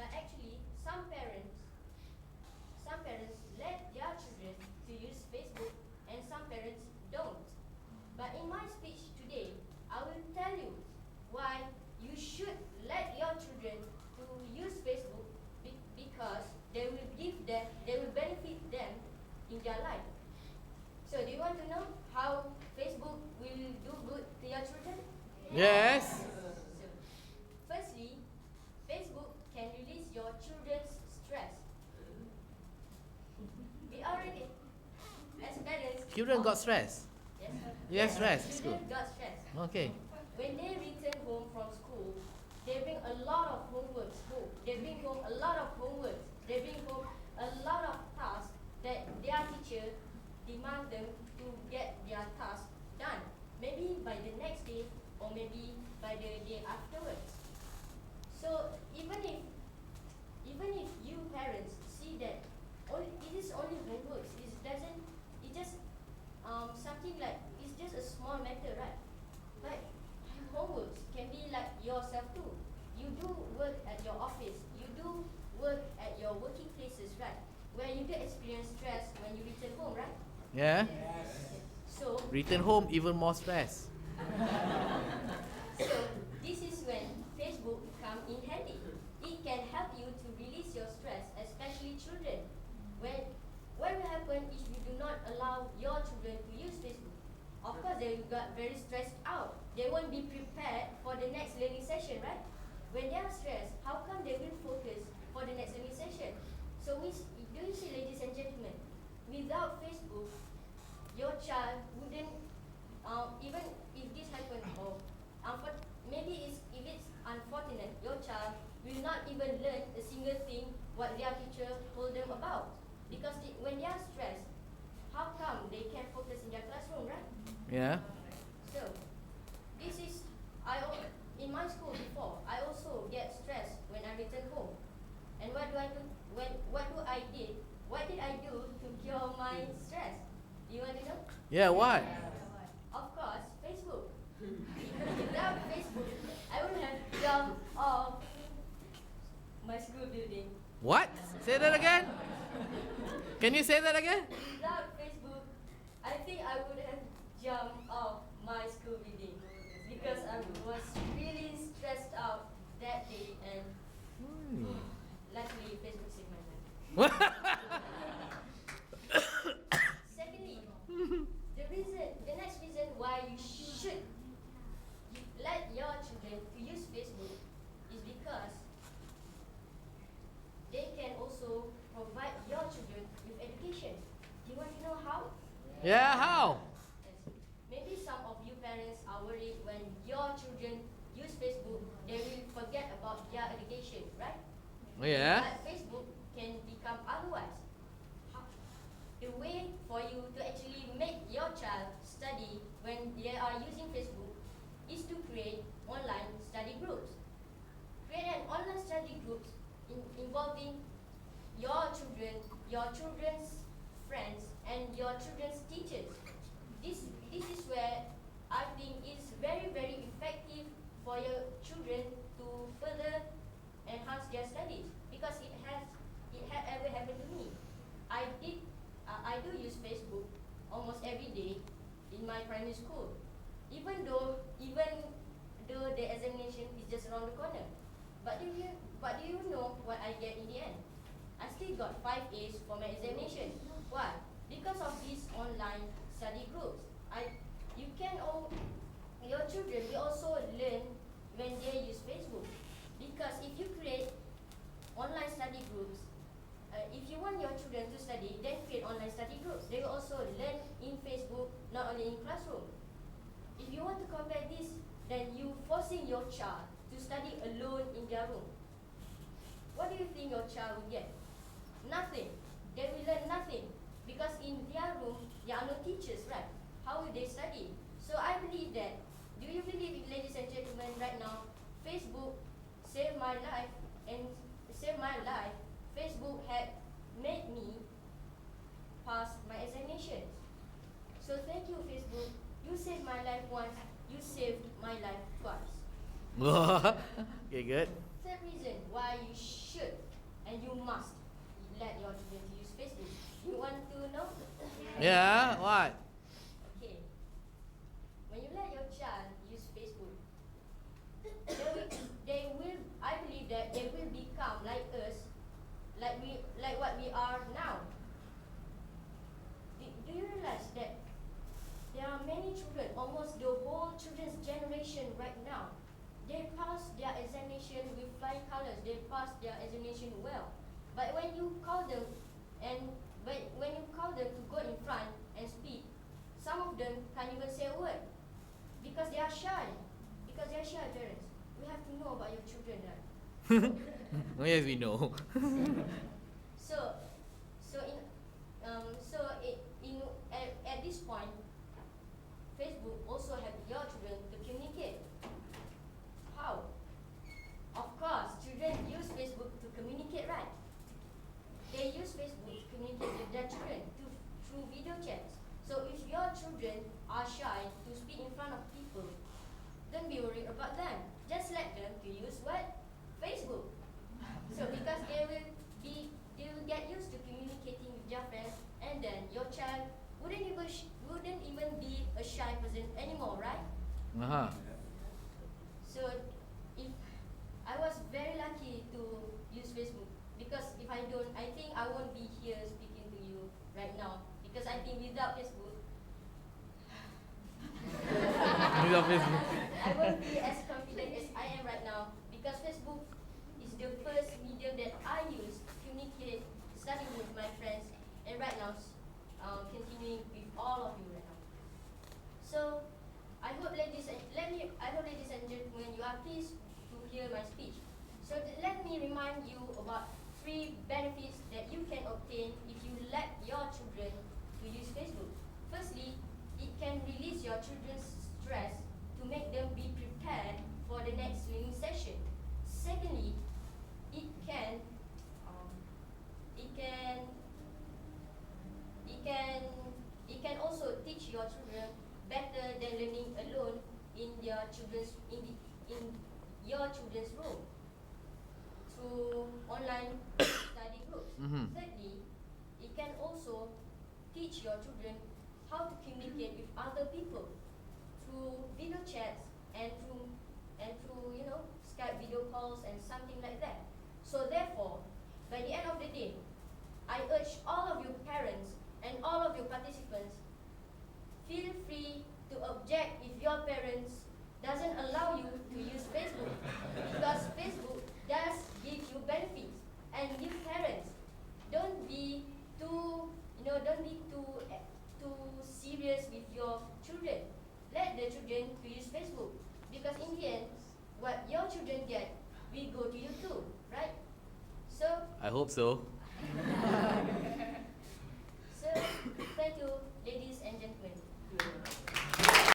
But actually, some parents let their children to use Facebook, and some parents don't. But in my speech today, I will tell you why you should let your children to use Facebook because they will benefit them in their life. So do you want to know how Facebook will do good to your children? Yes. So, firstly, Facebook can release your children's stress. We already, as parents, Children got stress. Yes. You have stress at Children school. got stress. Okay. When they return home from school, they bring a lot of homework home. They bring home a lot of homework. They bring home a lot of tasks that their teacher demand them to get their task done. Maybe by the next day or maybe by the day afterwards. So even if you parents see that it is only homework, it just something like it's just a small matter, right? But homeworks can be like yourself too. You do work at your office, you do work at your working places, right? Where you do experience stress when you return home, right? Yeah. Yes. So Return home even more stress. So this is when Facebook come in handy. It can help you to release your stress, especially children. What will happen if you do not allow your children to use Facebook? Of course, they will get very stressed out. They won't be prepared for the next learning session, right? When they are stressed, how come they will focus for the next learning session? So do you see, ladies and gentlemen, without Facebook, your child wouldn't, even if this happened, or maybe if it's unfortunate, your child will not even learn a single thing what their teacher told them about. Because when they are stressed, how come they can focus in their classroom, right? Yeah. So, this is, in my school before, I also get stressed when I return home. And what did I do to cure my stress? Do you want to know? Yeah, what? Of course, Facebook. Without Facebook, I would have jumped off my school building. What? Say that again? Can you say that again? Without Facebook, I think I would have jumped off my school building because I was really stressed out that day, and luckily Facebook saved my life. Secondly, the next reason why you should let your children to use Facebook is because they can also provide your children with education. Do you want to know how? Yeah, how? Yes. Maybe some of you parents are worried when your children use Facebook, they will forget about their education, right? Yeah. But Facebook can become otherwise. The way for you to actually make your child study when they are using Facebook is to create online study groups. Create an online study group involving your children, your children's friends, and your children's teachers. This is where I think it's very, very effective for your children to further enhance their studies, because it had ever happened to me. I do use Facebook almost every day in my primary school, even though the examination is just around the corner. But do you know what I get in the end? I still got 5 A's for my examination. Why? Because of these online study groups. Your children will also learn when they use Facebook. Because if you create online study groups, if you want your children to study, then create online study groups. They will also learn in Facebook, not only in classroom. If you want to compare this, then you forcing your child to study alone in their room. What do you think your child will get? Nothing. They will learn nothing. Because in their room, there are no teachers, right? How will they study? So I believe that, do you believe, ladies and gentlemen, right now, Facebook saved my life, and saved my life. Facebook had made me pass my examinations. So thank you, Facebook. You saved my life once, you saved my life twice. Okay, good. third reason why you should and you must let your children to use Facebook. You want to know? Yeah, what? Okay. When you let your child use Facebook, I believe that they will become like us, like what we are now. Do you realize that there are many children, almost the whole children's generation right now, they pass their examination with flying colors, they pass their examination well. But when you call them to go in front and speak, some of them can't even say a word because they are shy. Because they are shy, parents. We have to know about your children, right? Oh, yes, we know. At this point, Facebook also help your children to communicate. How? Of course, children use Facebook to communicate, right? They use Facebook to communicate with their children through video chats. So if your children are shy to speak in front of people, don't be worried about them. Just let them to use what? Facebook. So because they will get used to communicating with their friends, and then your child wouldn't even be a shy person anymore, right? Uh-huh. So if I was very lucky to use Facebook, because if I don't, I think I won't be here speaking to you right now, because I think without Facebook Without Facebook. I won't be as confident as I am right now, because Facebook is the first medium that I use to communicate, studying with my friends, and right now continuing with all of you right now. So I hope, ladies and gentlemen, you are pleased to hear my speech. So let me remind you about 3 benefits that you can obtain if you let your children to use Facebook. Firstly, it can release your children's stress to make them be prepared for the next learning session. Secondly, it can also teach your children better than learning alone in your children's room through online study groups. Mm-hmm. Thirdly, it can also teach your children how to communicate with other people through video chats and through Skype video calls and something like that. So therefore, by the end of the day, I urge all of you parents and all of you participants, feel free to object if your parents doesn't allow you to use Facebook, because Facebook does give you benefits. And you parents, don't be too serious with your children. Let the children to use Facebook, because in the end, what your children get will go to you too, right? So I hope so.